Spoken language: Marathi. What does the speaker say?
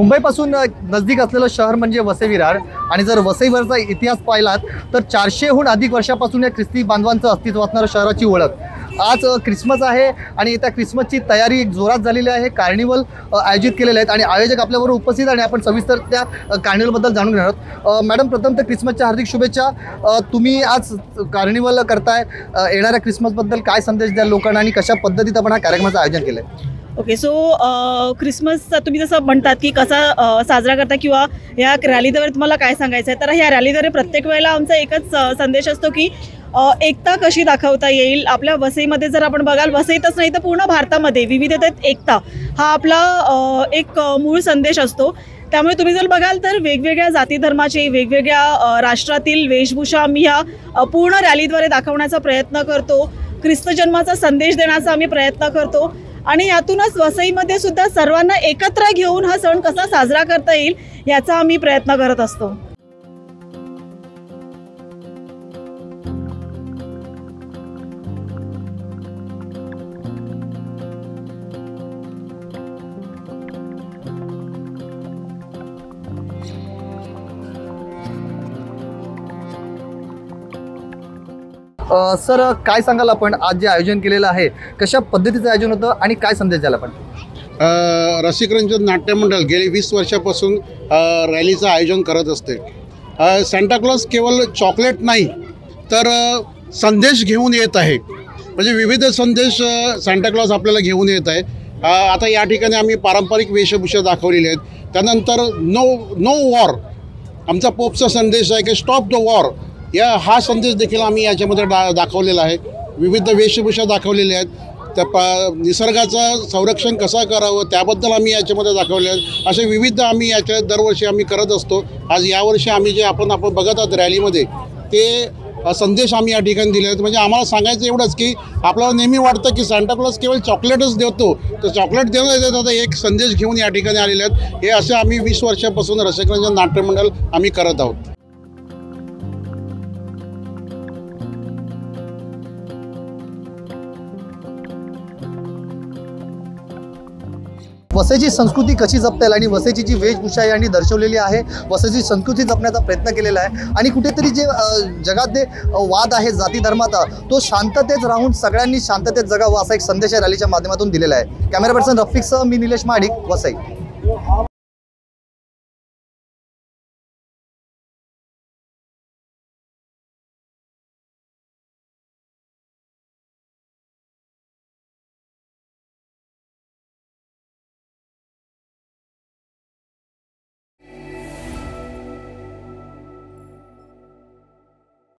मुंबईपासून नजदीक असलेलं शहर म्हणजे वसई विरार आणि जर वसईवरचा इतिहास पाहिलात तर 400हून अधिक वर्षापासून या ख्रिस्ती बांधवांचं अस्तित्व असणाऱ्या शहराची ओळख। आज क्रिसमस आहे आणि त्या क्रिसमसची तयारी जोरात झालेली आहे। कार्निवल आयोजित केलेले आहेत आणि आयोजक आपल्याबरोबर उपस्थित आणि आपण सविस्तर त्या कार्निवलबद्दल जाणून घेणार आहोत। मॅडम, प्रथम तर क्रिसमसच्या हार्दिक शुभेच्छा। तुम्ही आज कार्निवल करताय, येणाऱ्या क्रिसमसबद्दल काय संदेश द्याल लोकांना आणि कशा पद्धतीत आपण हा कार्यक्रमाचं आयोजन केलं आहे? ओके, सो क्रिसमसचा तुम्ही जसं म्हणतात की कसा साजरा करता किंवा ह्या रॅलीद्वारे तुम्हाला काय सांगायचं आहे, तर ह्या रॅलीद्वारे प्रत्येक वेळेला आमचा एकच संदेश असतो की एकता कशी दाखवता येईल। आपल्या वसईमध्ये जर आपण बघाल, वसईतच नाही तर पूर्ण भारतामध्ये विविधतेत एकता हा आपला एक मूळ संदेश असतो। त्यामुळे तुम्ही जर बघाल तर वेगवेगळ्या जाती धर्माचे, वेगवेगळ्या राष्ट्रातील वेशभूषा आम्ही ह्या पूर्ण रॅलीद्वारे दाखवण्याचा प्रयत्न करतो। ख्रिस्त जन्माचा संदेश देण्याचा आम्ही प्रयत्न करतो आणि यातूनच वसईमध्ये सुद्धा सर्वांना एकत्र घेऊन हा सण कसा साजरा करता येईल याचा आम्ही प्रयत्न करत असतो। सर, काय सांगाल आपण आज जे आयोजन केलेलं आहे, कशा पद्धतीचं आयोजन होतं आणि काय संदेश द्याल आपण? रसिकरंजन नाट्य मंडळ गेली 20 वर्षापासून रॅलीचं आयोजन करत असते। सांताक्लॉज केवळ चॉकलेट नाही तर संदेश घेऊन येत आहे, म्हणजे विविध संदेश सांताक्लॉज आपल्याला घेऊन येत आहे। आता या ठिकाणी आम्ही पारंपरिक वेशभूषा दाखवलेली आहेत। त्यानंतर नो वॉर, आमचा पोपचा संदेश आहे की स्टॉप द वॉर, हा संदेश देखील आम्ही याच्यामध्ये दाखवलेला आहे। विविध वेशभूषा दाखवलेल्या आहेत। त्या निसर्गाचं संरक्षण कसं करावं त्याबद्दल आम्ही याच्यामध्ये दाखवले आहेत। असे विविध आम्ही याच्या दरवर्षी आम्ही करत असतो। आज यावर्षी आम्ही जे आपण बघत आहोत रॅलीमध्ये ते संदेश आम्ही या ठिकाणी दिले आहेत। म्हणजे आम्हाला सांगायचं एवढंच की आपल्याला नेहमी वाटतं की सांताक्लॉज केवळ चॉकलेटच देतो, तर चॉकलेट देणं आता एक संदेश घेऊन या ठिकाणी आलेले आहेत। हे असे आम्ही 20 वर्षापासून रसिकरंजन नाट्य मंडळ आम्ही करत आहोत। वसईची संस्कृती कशी जपता येईल आणि वसईची जी वेशभूषा यांनी दर्शवलेली आहे, वसईची संस्कृती जपण्याचा प्रयत्न केलेला आहे आणि कुठेतरी जे जगात जे वाद आहे जाती धर्माचा, तो शांततेत राहून सगळ्यांनी शांततेत जगावं असा एक संदेश या रॅलीच्या माध्यमातून दिलेला आहे। कॅमेरा पर्सन रफिकसह मी निलेश महाडिक, वसई।